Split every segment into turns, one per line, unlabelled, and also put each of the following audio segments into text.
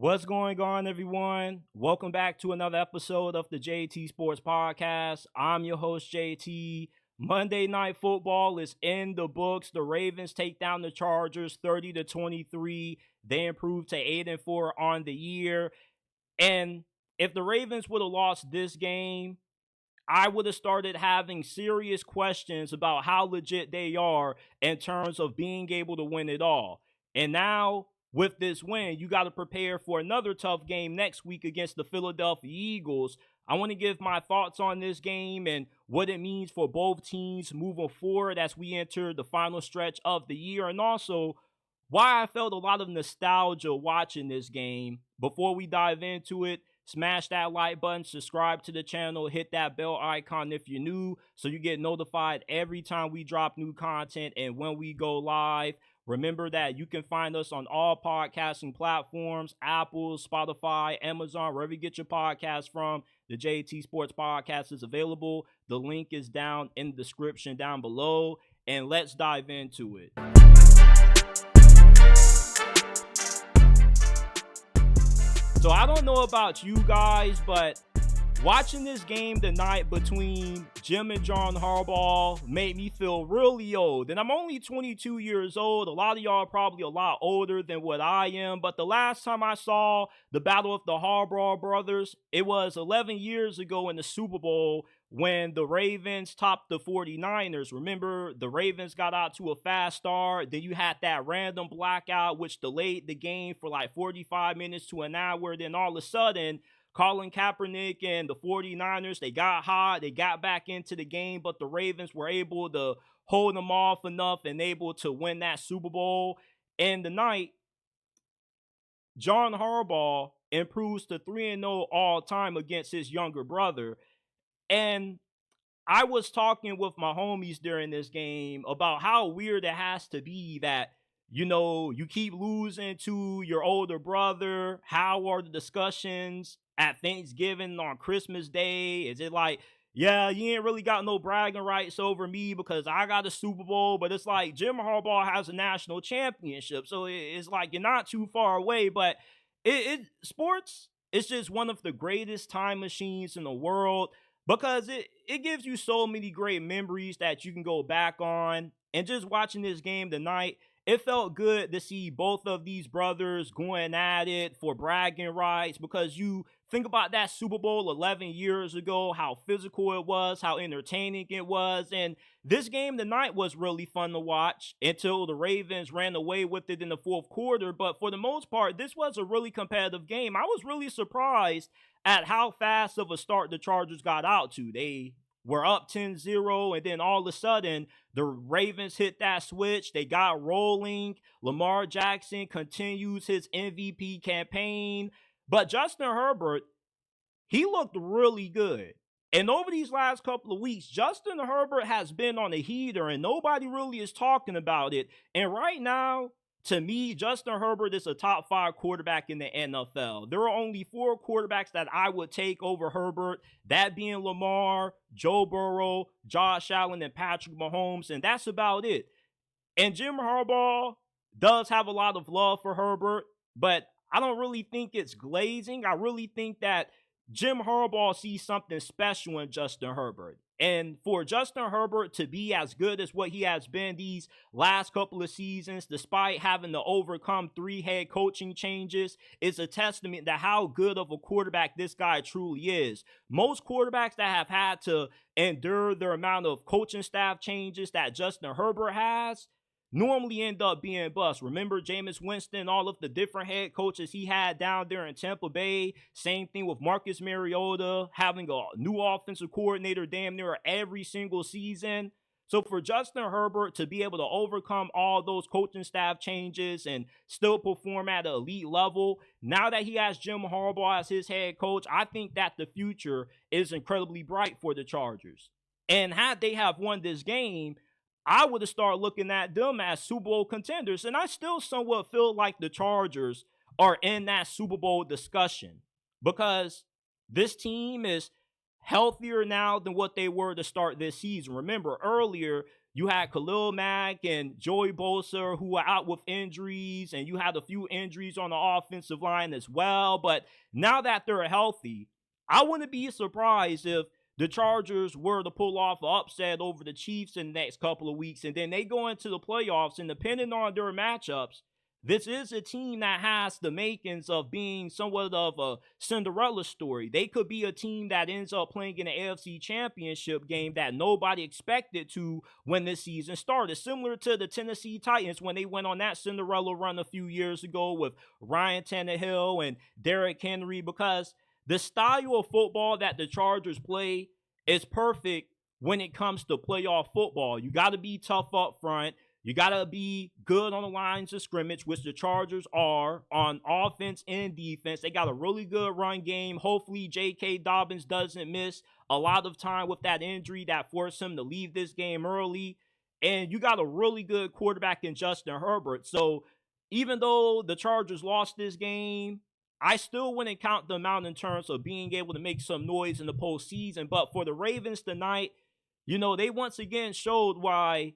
What's going on, everyone? Welcome back to another episode of the JT Sports Podcast. I'm your host, JT. Monday Night Football is in the books. The Ravens take down the Chargers 30-23. They improved to 8-4 on the year. And if the Ravens would have lost this game, I would have started having serious questions about how legit they are in terms of being able to win it all. And now, with this win, you got to prepare for another tough game next week against the Philadelphia Eagles. I want to give my thoughts on this game and what it means for both teams moving forward as we enter the final stretch of the year, and also why I felt a lot of nostalgia watching this game. Before we dive into it, smash that like button, subscribe to the channel, hit that bell icon if you're new so you get notified every time we drop new content and when we go live. Remember that you can find us on all podcasting platforms: Apple, Spotify, Amazon, wherever you get your podcast from. The JT Sports Podcast is available. The link is down in the description down below. And let's dive into it. So I don't know about you guys, but watching this game tonight between Jim and John Harbaugh made me feel really old. And I'm only 22 years old. A lot of y'all are probably a lot older than what I am. But the last time I saw the battle of the Harbaugh brothers, it was 11 years ago in the Super Bowl when the Ravens topped the 49ers. Remember, the Ravens got out to a fast start. Then you had that random blackout, which delayed the game for like 45 minutes to an hour. Then all of a sudden, Colin Kaepernick and the 49ers, they got hot. They got back into the game, but the Ravens were able to hold them off enough and able to win that Super Bowl. And tonight, John Harbaugh improves to 3-0 all-time against his younger brother. And I was talking with my homies during this game about how weird it has to be that, you keep losing to your older brother. How are the discussions at Thanksgiving on Christmas Day? Is it like, yeah, you ain't really got no bragging rights over me because I got a Super Bowl, but it's like Jim Harbaugh has a national championship. So it's like you're not too far away, but sports is just one of the greatest time machines in the world because it gives you so many great memories that you can go back on. And just watching this game tonight, it felt good to see both of these brothers going at it for bragging rights, because you think about that Super Bowl 11 years ago, how physical it was, how entertaining it was. And this game tonight was really fun to watch until the Ravens ran away with it in the fourth quarter. But for the most part, this was a really competitive game. I was really surprised at how fast of a start the Chargers got out to. They were up 10-0, and then all of a sudden, the Ravens hit that switch. They got rolling. Lamar Jackson continues his MVP campaign. But Justin Herbert, he looked really good. And over these last couple of weeks, Justin Herbert has been on a heater, and nobody really is talking about it. And right now, to me, Justin Herbert is a top 5 quarterback in the NFL. There are only 4 quarterbacks that I would take over Herbert, that being Lamar, Joe Burrow, Josh Allen, and Patrick Mahomes, and that's about it. And Jim Harbaugh does have a lot of love for Herbert, but I don't really think it's glazing. I really think that Jim Harbaugh sees something special in Justin Herbert. And for Justin Herbert to be as good as what he has been these last couple of seasons, despite having to overcome 3 head coaching changes, is a testament to how good of a quarterback this guy truly is. Most quarterbacks that have had to endure the amount of coaching staff changes that Justin Herbert has normally end up being bust. Remember Jameis Winston, all of the different head coaches he had down there in Tampa Bay. Same thing with Marcus Mariota, having a new offensive coordinator damn near every single season. So for Justin Herbert to be able to overcome all those coaching staff changes and still perform at an elite level, now that he has Jim Harbaugh as his head coach, I think that the future is incredibly bright for the Chargers. And had they have won this game, I would have started looking at them as Super Bowl contenders. And I still somewhat feel like the Chargers are in that Super Bowl discussion because this team is healthier now than what they were to start this season. Remember, earlier, you had Khalil Mack and Joey Bosa who were out with injuries, and you had a few injuries on the offensive line as well. But now that they're healthy, I wouldn't be surprised if the Chargers were to pull off an upset over the Chiefs in the next couple of weeks, and then they go into the playoffs, and depending on their matchups, this is a team that has the makings of being somewhat of a Cinderella story. They could be a team that ends up playing in the AFC Championship game that nobody expected to when this season started. Similar to the Tennessee Titans when they went on that Cinderella run a few years ago with Ryan Tannehill and Derrick Henry, because the style of football that the Chargers play is perfect when it comes to playoff football. You got to be tough up front. You got to be good on the lines of scrimmage, which the Chargers are on offense and defense. They got a really good run game. Hopefully, J.K. Dobbins doesn't miss a lot of time with that injury that forced him to leave this game early. And you got a really good quarterback in Justin Herbert. So even though the Chargers lost this game, I still wouldn't count them out in terms of being able to make some noise in the postseason. But for the Ravens tonight, they once again showed why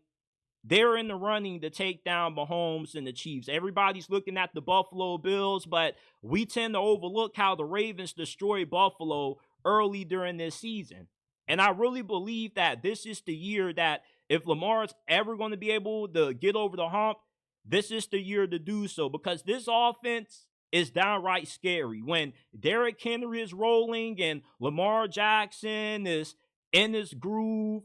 they're in the running to take down Mahomes and the Chiefs. Everybody's looking at the Buffalo Bills, but we tend to overlook how the Ravens destroyed Buffalo early during this season. And I really believe that this is the year that if Lamar's ever going to be able to get over the hump, this is the year to do so, because this offense is downright scary. When Derrick Henry is rolling and Lamar Jackson is in his groove,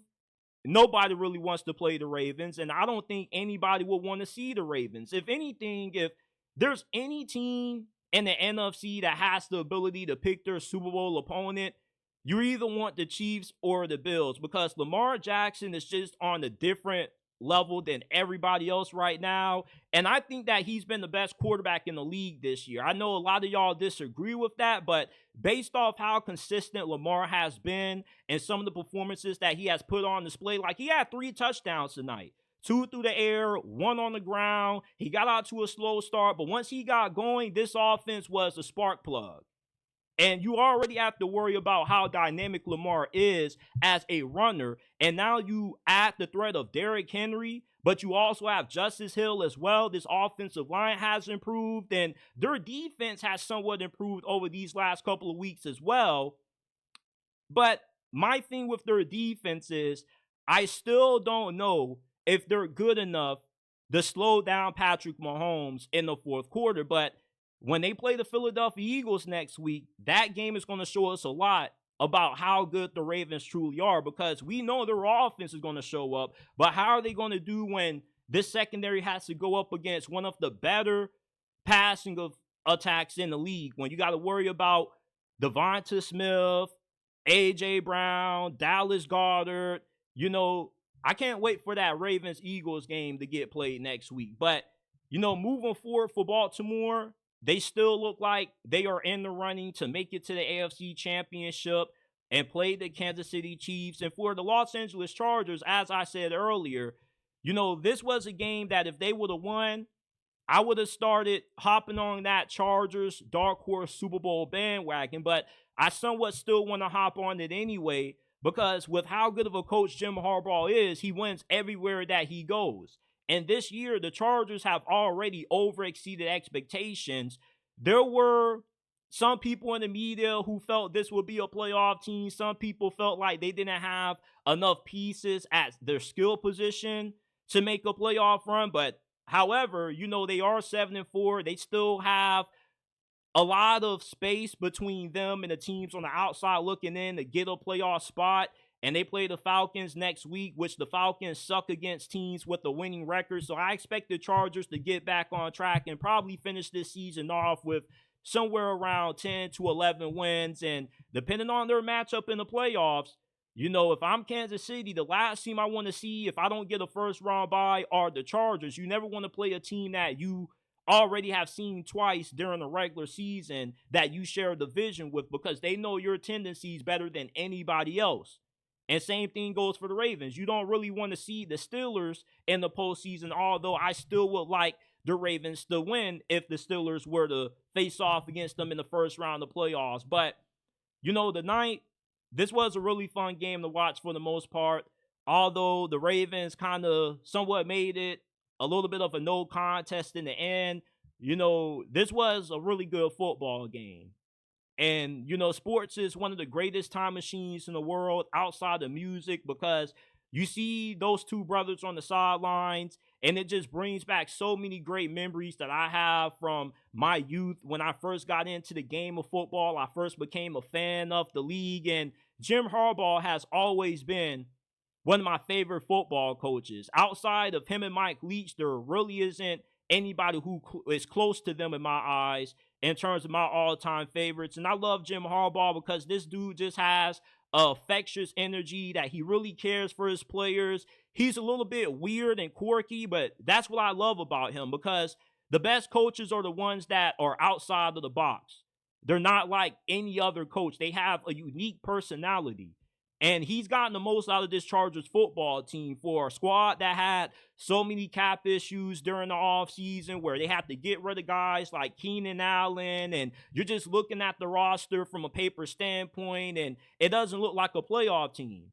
nobody really wants to play the Ravens, and I don't think anybody would want to see the Ravens. If anything, if there's any team in the NFC that has the ability to pick their Super Bowl opponent, you either want the Chiefs or the Bills, because Lamar Jackson is just on a different level than everybody else right now. And I think that he's been the best quarterback in the league this year. I know a lot of y'all disagree with that, but based off how consistent Lamar has been and some of the performances that he has put on display, like he had 3 touchdowns tonight. 2 through the air, 1 on the ground. He got out to a slow start, but once he got going, this offense was a spark plug. And you already have to worry about how dynamic Lamar is as a runner. And now you add the threat of Derrick Henry, but you also have Justice Hill as well. This offensive line has improved, and their defense has somewhat improved over these last couple of weeks as well. But my thing with their defense is I still don't know if they're good enough to slow down Patrick Mahomes in the fourth quarter. But when they play the Philadelphia Eagles next week, that game is going to show us a lot about how good the Ravens truly are, because we know their offense is going to show up, but how are they going to do when this secondary has to go up against one of the better passing of attacks in the league, when you got to worry about Devonta Smith, A.J. Brown, Dallas Goedert. I can't wait for that Ravens-Eagles game to get played next week. But, moving forward for Baltimore, they still look like they are in the running to make it to the AFC Championship and play the Kansas City Chiefs. And for the Los Angeles Chargers, as I said earlier, this was a game that if they would have won, I would have started hopping on that Chargers dark horse Super Bowl bandwagon. But I somewhat still want to hop on it anyway, because with how good of a coach Jim Harbaugh is, he wins everywhere that he goes. And this year, the Chargers have already overexceeded expectations. There were some people in the media who felt this would be a playoff team. Some people felt like they didn't have enough pieces at their skill position to make a playoff run. But however, they are 7-4. They still have a lot of space between them and the teams on the outside looking in to get a playoff spot. And they play the Falcons next week, which the Falcons suck against teams with a winning record. So I expect the Chargers to get back on track and probably finish this season off with somewhere around 10 to 11 wins. And depending on their matchup in the playoffs, if I'm Kansas City, the last team I want to see if I don't get a first round bye are the Chargers. You never want to play a team that you already have seen twice during the regular season that you share a division with, because they know your tendencies better than anybody else. And same thing goes for the Ravens. You don't really want to see the Steelers in the postseason, although I still would like the Ravens to win if the Steelers were to face off against them in the first round of the playoffs. But, tonight, this was a really fun game to watch for the most part. although the Ravens kind of somewhat made it a little bit of a no contest in the end, this was a really good football game. And, sports is one of the greatest time machines in the world outside of music, because you see those two brothers on the sidelines, and it just brings back so many great memories that I have from my youth when I first got into the game of football. I first became a fan of the league, and Jim Harbaugh has always been one of my favorite football coaches. Outside of him and Mike Leach, there really isn't anybody who is close to them in my eyes in terms of my all-time favorites. And I love Jim Harbaugh because this dude just has a infectious energy, that he really cares for his players. He's a little bit weird and quirky, but that's what I love about him, because the best coaches are the ones that are outside of the box. They're not like any other coach. They have a unique personality. And he's gotten the most out of this Chargers football team for a squad that had so many cap issues during the offseason, where they have to get rid of guys like Keenan Allen, and you're just looking at the roster from a paper standpoint, and it doesn't look like a playoff team.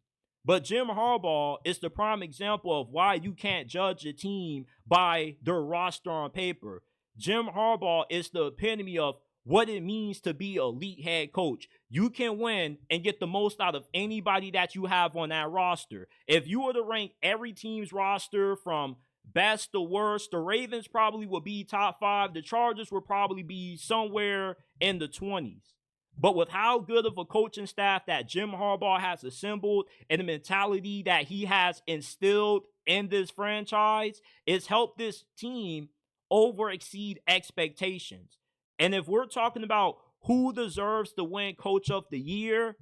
But Jim Harbaugh is the prime example of why you can't judge a team by their roster on paper. Jim Harbaugh is the epitome of what it means to be an elite head coach. You can win and get the most out of anybody that you have on that roster. If you were to rank every team's roster from best to worst, the Ravens probably would be top 5. The Chargers would probably be somewhere in the 20s. But with how good of a coaching staff that Jim Harbaugh has assembled, and the mentality that he has instilled in this franchise, it's helped this team over exceed expectations. And if we're talking about who deserves to win Coach of the Year,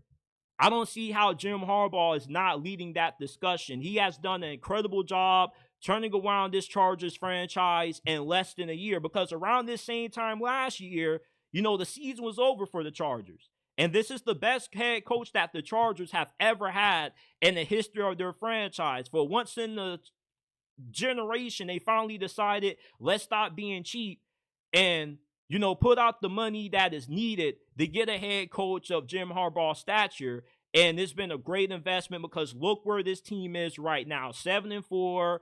I don't see how Jim Harbaugh is not leading that discussion. He has done an incredible job turning around this Chargers franchise in less than a year, because around this same time last year, the season was over for the Chargers. And this is the best head coach that the Chargers have ever had in the history of their franchise. For once in the generation, they finally decided, let's stop being cheap and put out the money that is needed to get a head coach of Jim Harbaugh's stature. And it's been a great investment, because look where this team is right now. 7-4,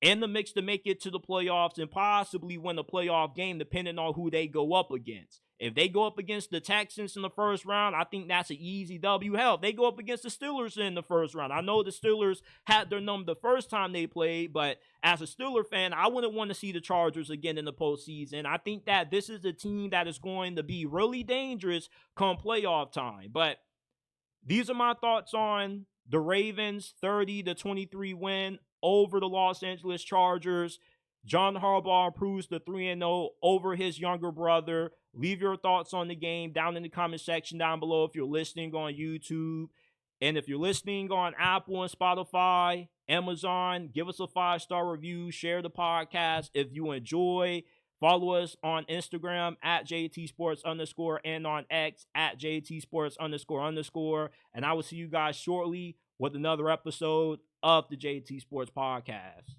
in the mix to make it to the playoffs and possibly win a playoff game, depending on who they go up against. If they go up against the Texans in the first round, I think that's an easy W. Hell, if they go up against the Steelers in the first round, I know the Steelers had their number the first time they played, but as a Steeler fan, I wouldn't want to see the Chargers again in the postseason. I think that this is a team that is going to be really dangerous come playoff time. But these are my thoughts on the Ravens' 30-23 win over the Los Angeles Chargers. John Harbaugh improves to 3-0 over his younger brother. Leave your thoughts on the game down in the comment section down below if you're listening on YouTube. And if you're listening on Apple and Spotify, Amazon, give us a 5-star review. Share the podcast if you enjoy. Follow us on Instagram at JTSports_ and on X at JTSports__. And I will see you guys shortly with another episode of the JT Sports Podcast.